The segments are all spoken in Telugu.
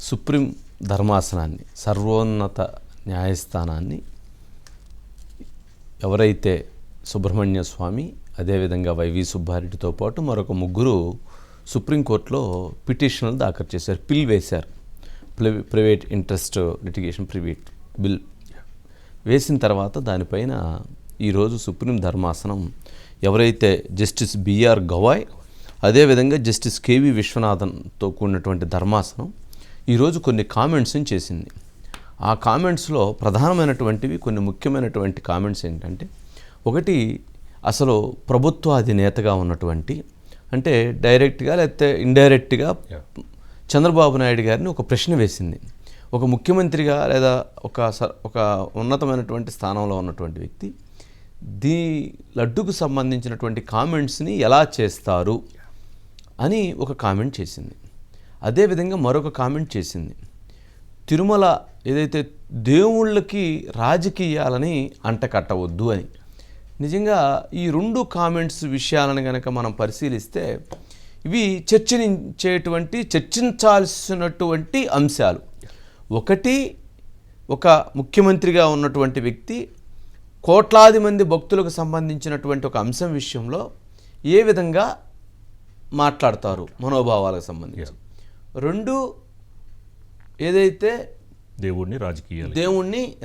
సుప్రీం ధర్మాసనాన్ని, సర్వోన్నత న్యాయస్థానాన్ని ఎవరైతే సుబ్రహ్మణ్య స్వామి, అదేవిధంగా వైవి సుబ్బారెడ్డితో పాటు మరొక ముగ్గురు సుప్రీంకోర్టులో పిటిషన్లు దాఖలు చేశారు, పిల్ వేశారు. Private interest litigation private bill వేసిన తర్వాత దానిపైన ఈరోజు సుప్రీం ధర్మాసనం ఎవరైతే జస్టిస్ బిఆర్ గవాయ్, అదేవిధంగా జస్టిస్ కేవి విశ్వనాథన్తో కూడినటువంటి ధర్మాసనం ఈరోజు కొన్ని కామెంట్స్ని చేసింది. ఆ కామెంట్స్లో ప్రధానమైనటువంటివి, కొన్ని ముఖ్యమైనటువంటి కామెంట్స్ ఏంటంటే, ఒకటి, అసలు ప్రభుత్వ అధినేతగా ఉన్నటువంటి, అంటే డైరెక్ట్గా లేకపోతే ఇండైరెక్ట్గా చంద్రబాబు నాయుడు గారిని ఒక ప్రశ్న వేసింది. ఒక ముఖ్యమంత్రిగా లేదా ఒక ఉన్నతమైనటువంటి స్థానంలో ఉన్నటువంటి వ్యక్తి లడ్డుకు సంబంధించినటువంటి కామెంట్స్ని ఎలా చేస్తారు అని ఒక కామెంట్ చేసింది. అదేవిధంగా మరొక కామెంట్ చేసింది, తిరుమల ఏదైతే దేవుళ్ళకి రాజకీయాలని అంటకట్టవద్దు అని. నిజంగా ఈ రెండు కామెంట్స్ విషయాలను కనుక మనం పరిశీలిస్తే ఇవి చర్చించాల్సినటువంటి అంశాలు. ఒకటి, ఒక ముఖ్యమంత్రిగా ఉన్నటువంటి వ్యక్తి కోట్లాది మంది భక్తులకు సంబంధించినటువంటి ఒక అంశం విషయంలో ఏ విధంగా మాట్లాడతారు మనోభావాలకు సంబంధించి. రెండు, ఏదైతే దేవుణ్ణి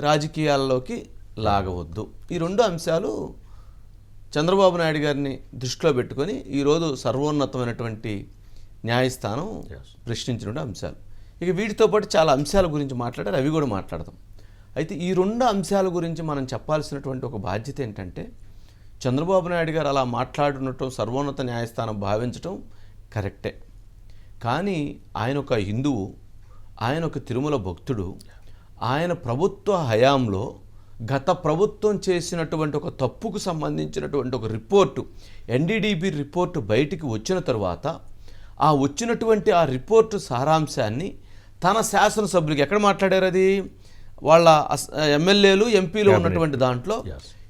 రాజకీయాల్లోకి లాగవద్దు. ఈ రెండు అంశాలు చంద్రబాబు నాయుడు గారిని దృష్టిలో పెట్టుకొని ఈరోజు సర్వోన్నతమైనటువంటి న్యాయస్థానం ప్రశ్నించిన అంశాలు. ఇక వీటితో పాటు చాలా అంశాల గురించి మాట్లాడారు, అవి కూడా మాట్లాడదాం. అయితే ఈ రెండు అంశాల గురించి మనం చెప్పాల్సినటువంటి ఒక బాధ్యత ఏంటంటే, చంద్రబాబు నాయుడు గారు అలా మాట్లాడునటం సర్వోన్నత న్యాయస్థానం భావించటం కరెక్టే. కానీ ఆయన ఒక హిందువు, ఆయన ఒక తిరుమల భక్తుడు. ఆయన ప్రభుత్వ హయాంలో గత ప్రభుత్వం చేసినటువంటి ఒక తప్పుకు సంబంధించినటువంటి ఒక రిపోర్టు, ఎన్డీడీబీ రిపోర్టు బయటికి వచ్చిన తర్వాత ఆ వచ్చినటువంటి ఆ రిపోర్టు సారాంశాన్ని తన శాసనసభ్యులకి ఎక్కడ మాట్లాడారు, అది వాళ్ళ ఎమ్మెల్యేలు ఎంపీలు ఉన్నటువంటి దాంట్లో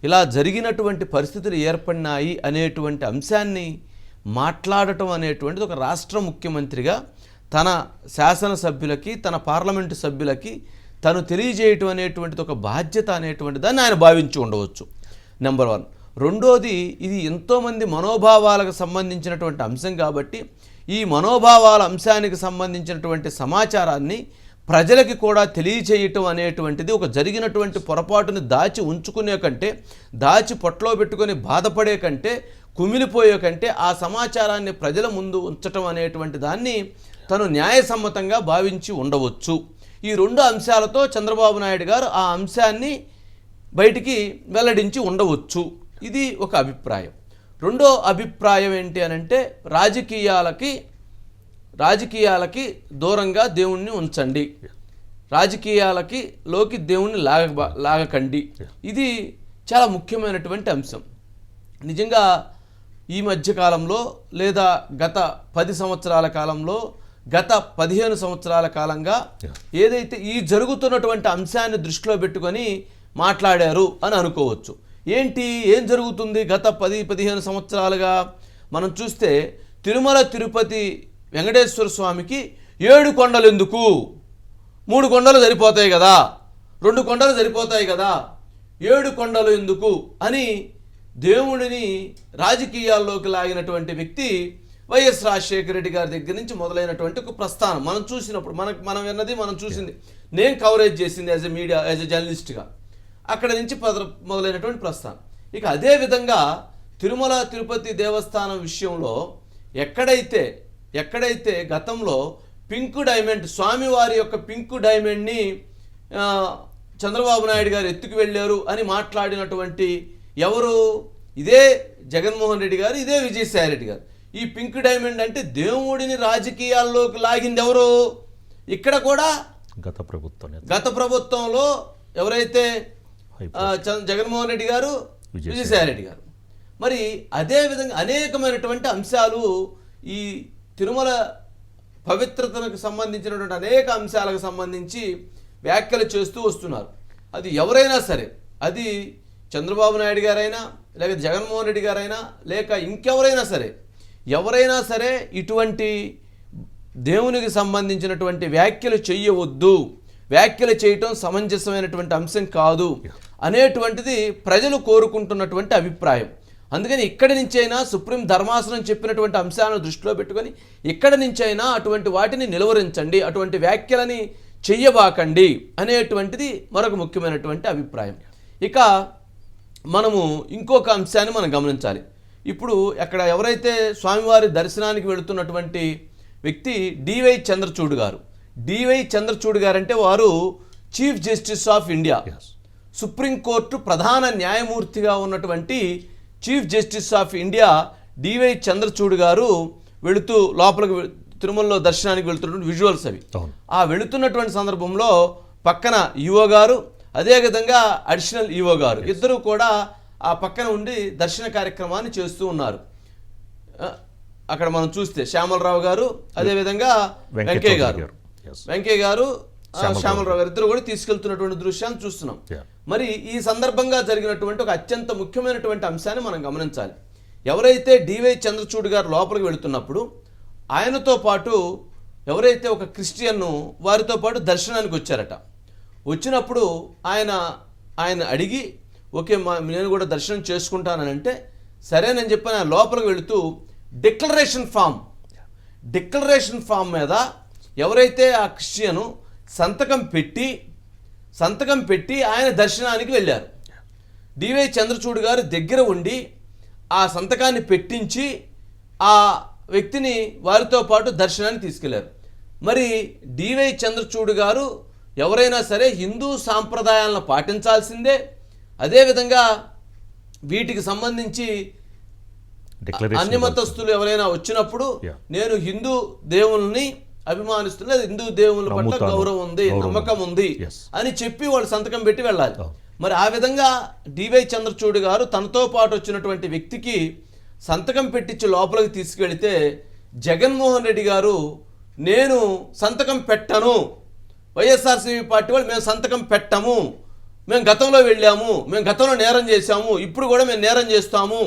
ఇలా జరిగినటువంటి పరిస్థితులు ఏర్పడినాయి అనేటువంటి అంశాన్ని మాట్లాడటం అనేటువంటిది ఒక రాష్ట్ర ముఖ్యమంత్రిగా తన శాసనసభ్యులకి, తన పార్లమెంటు సభ్యులకి తను తెలియజేయటం అనేటువంటిది ఒక బాధ్యత అనేటువంటి దాన్ని ఆయన భావించి ఉండవచ్చు, నెంబర్ 1. రెండోది, ఇది ఎంతోమంది మనోభావాలకు సంబంధించినటువంటి అంశం కాబట్టి ఈ మనోభావాల అంశానికి సంబంధించినటువంటి సమాచారాన్ని ప్రజలకి కూడా తెలియచేయటం అనేటువంటిది ఒక జరిగినటువంటి పొరపాటుని దాచి ఉంచుకునే కంటే, దాచి పొట్టలో పెట్టుకొని బాధపడే కంటే, కుమిలిపోయే కంటే ఆ సమాచారాన్ని ప్రజల ముందు ఉంచటం అనేటువంటి దాన్ని తను న్యాయసమ్మతంగా భావించి ఉండవచ్చు. ఈ రెండు అంశాలతో చంద్రబాబు నాయుడు గారు ఆ అంశాన్ని బయటికి వెల్లడించి ఉండవచ్చు. ఇది ఒక అభిప్రాయం. రెండో అభిప్రాయం ఏంటి అనంటే, రాజకీయాలకి దూరంగా దేవుణ్ణి ఉంచండి, లోకి దేవుణ్ణి లాగకండి. ఇది చాలా ముఖ్యమైనటువంటి అంశం. నిజంగా ఈ మధ్యకాలంలో లేదా గత 10 సంవత్సరాల కాలంలో, గత 15 సంవత్సరాల కాలంగా ఏదైతే ఈ జరుగుతున్నటువంటి అంశాన్ని దృష్టిలో పెట్టుకొని మాట్లాడారు అని అనుకోవచ్చు. ఏం జరుగుతుంది గత 10-15 సంవత్సరాలుగా మనం చూస్తే, తిరుమల తిరుపతి వెంకటేశ్వర స్వామికి 7 కొండలు ఎందుకు, 3 కొండలు సరిపోతాయి కదా, 2 కొండలు సరిపోతాయి కదా, 7 కొండలు ఎందుకు అని దేవుడిని రాజకీయాల్లోకి లాగినటువంటి వ్యక్తి వైఎస్ రాజశేఖర రెడ్డి గారి దగ్గర నుంచి మొదలైనటువంటి ఒక ప్రస్థానం మనం చూసినప్పుడు, మనం విన్నది, మనం చూసింది, నేను కవరేజ్ చేసింది as a media, as a జర్నలిస్ట్గా, అక్కడ నుంచి మొదలైనటువంటి ప్రస్థానం. ఇక అదేవిధంగా తిరుమల తిరుపతి దేవస్థానం విషయంలో ఎక్కడైతే గతంలో పింక్ డైమండ్, స్వామివారి యొక్క పింక్ డైమండ్ని చంద్రబాబు నాయుడు గారు ఎత్తుకు వెళ్ళారు అని మాట్లాడినటువంటి ఎవరు, ఇదే జగన్మోహన్ రెడ్డి గారు, ఇదే విజయసాయి రెడ్డి గారు. ఈ పింక్ డైమండ్ అంటే దేవుడిని రాజకీయాల్లోకి లాగింది ఎవరు, ఇక్కడ కూడా గత ప్రభుత్వంలో ఎవరైతే జగన్మోహన్ రెడ్డి గారు, విజయసాయి రెడ్డి గారు. మరి అదేవిధంగా అనేకమైనటువంటి అంశాలు ఈ తిరుమల పవిత్రతకు సంబంధించినటువంటి అనేక అంశాలకు సంబంధించి వ్యాఖ్యలు చేస్తూ వస్తున్నారు. అది ఎవరైనా సరే, అది చంద్రబాబు నాయుడు గారైనా, లేక జగన్మోహన్ రెడ్డి గారైనా, లేక ఇంకెవరైనా సరే, ఇటువంటి దేవునికి సంబంధించినటువంటి వ్యాఖ్యలు చేయవద్దు, వ్యాఖ్యలు చేయటం సమంజసమైనటువంటి అంశం కాదు అనేటువంటిది ప్రజలు కోరుకుంటున్నటువంటి అభిప్రాయం. అందుకని ఇక్కడి నుంచైనా సుప్రీం ధర్మాసనం చెప్పినటువంటి అంశాలను దృష్టిలో పెట్టుకొని ఇక్కడి నుంచైనా అటువంటి వాటిని నిలువరించండి, అటువంటి వ్యాఖ్యలని చెయ్యబాకండి అనేటువంటిది మరొక ముఖ్యమైనటువంటి అభిప్రాయం. ఇక మనము ఇంకొక అంశాన్ని మనం గమనించాలి. ఇప్పుడు అక్కడ ఎవరైతే స్వామివారి దర్శనానికి వెళుతున్నటువంటి వ్యక్తి డివై చంద్రచూడ్ గారు. డివై చంద్రచూడ్ గారు అంటే వారు chief justice of India, supreme court ప్రధాన న్యాయమూర్తిగా ఉన్నటువంటి chief justice of India D Y Chandrachud గారు వెళుతూ లోపలికి తిరుమలలో దర్శనానికి వెళుతున్నటువంటి విజువల్స్ అవి. ఆ వెళుతున్నటువంటి సందర్భంలో పక్కన ఈవో గారు, అదేవిధంగా అడిషనల్ ఈవో గారు ఇద్దరు కూడా ఆ పక్కన ఉండి దర్శన కార్యక్రమాన్ని చేస్తూ ఉన్నారు. అక్కడ మనం చూస్తే శ్యామలరావు గారు, అదేవిధంగా వెంకయ్య గారు శ్యామలరావు గారు ఇద్దరు కూడా తీసుకెళ్తున్నటువంటి దృశ్యాన్ని చూస్తున్నాం. మరి ఈ సందర్భంగా జరిగినటువంటి ఒక అత్యంత ముఖ్యమైనటువంటి అంశాన్ని మనం గమనించాలి. ఎవరైతే డివై చంద్రచూడ్ గారు లోపలికి వెళుతున్నప్పుడు ఆయనతో పాటు ఎవరైతే ఒక క్రిస్టియన్ వారితో పాటు దర్శనానికి వచ్చారట. వచ్చినప్పుడు ఆయన అడిగి ఓకే నేను కూడా దర్శనం చేసుకుంటానని అంటే సరేనని చెప్పి ఆయన లోపలికి వెళుతూ డిక్లరేషన్ ఫామ్ మీద ఎవరైతే ఆ క్రిస్టియను సంతకం పెట్టి ఆయన దర్శనానికి వెళ్ళారు. డివై చంద్రచూడ్ గారు దగ్గర ఉండి ఆ సంతకాన్ని పెట్టించి ఆ వ్యక్తిని వారితో పాటు దర్శనానికి తీసుకెళ్లారు. మరి డివై చంద్రచూడ్ గారు ఎవరైనా సరే హిందూ సాంప్రదాయాలను పాటించాల్సిందే. అదేవిధంగా వీటికి సంబంధించి అన్యమతస్తులు ఎవరైనా వచ్చినప్పుడు నేను హిందూ దేవుల్ని అభిమానిస్తున్నా, హిందూ దేవుల పట్ల గౌరవం ఉంది, నమ్మకం ఉంది అని చెప్పి వాళ్ళు సంతకం పెట్టి వెళ్ళాలి. మరి ఆ విధంగా డివై చంద్రచూడ్ గారు తనతో పాటు వచ్చినటువంటి వ్యక్తికి సంతకం పెట్టించి లోపలికి తీసుకెళితే జగన్మోహన్ రెడ్డి గారు నేను సంతకం పెట్టను, వైఎస్ఆర్సీపీ పార్టీ వాళ్ళు మేము సంతకం పెట్టము, మేము గతంలో వెళ్ళాము, మేము గతంలో నేరం చేశాము, ఇప్పుడు కూడా మేము నేరం చేస్తాము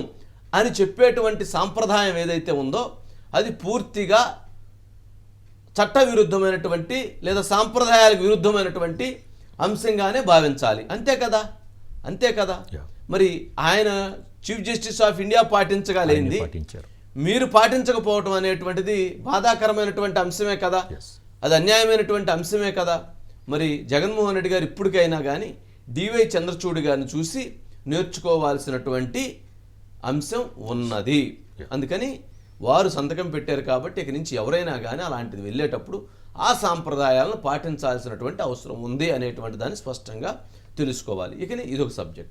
అని చెప్పేటువంటి సాంప్రదాయం ఏదైతే ఉందో అది పూర్తిగా చట్ట విరుద్ధమైనటువంటి లేదా సాంప్రదాయాలకు విరుద్ధమైనటువంటి అంశంగానే భావించాలి. అంతే కదా. మరి ఆయన చీఫ్ జస్టిస్ ఆఫ్ ఇండియా పాటించగలేంది మీరు పాటించకపోవటం అనేటువంటిది బాధాకరమైనటువంటి అంశమే కదా, అది అన్యాయమైనటువంటి అంశమే కదా. మరి జగన్మోహన్ రెడ్డి గారు ఇప్పటికైనా కానీ డివై చంద్రచూడ్ గారిని చూసి నేర్చుకోవాల్సినటువంటి అంశం ఉన్నది. అందుకని వారు సంతకం పెట్టారు కాబట్టి ఇక నుంచి ఎవరైనా కానీ అలాంటిది వెళ్ళేటప్పుడు ఆ సాంప్రదాయాలను పాటించాల్సినటువంటి అవసరం ఉంది అనేటువంటి దాన్ని స్పష్టంగా తెలుసుకోవాలి. ఇక ఇదొక సబ్జెక్ట్.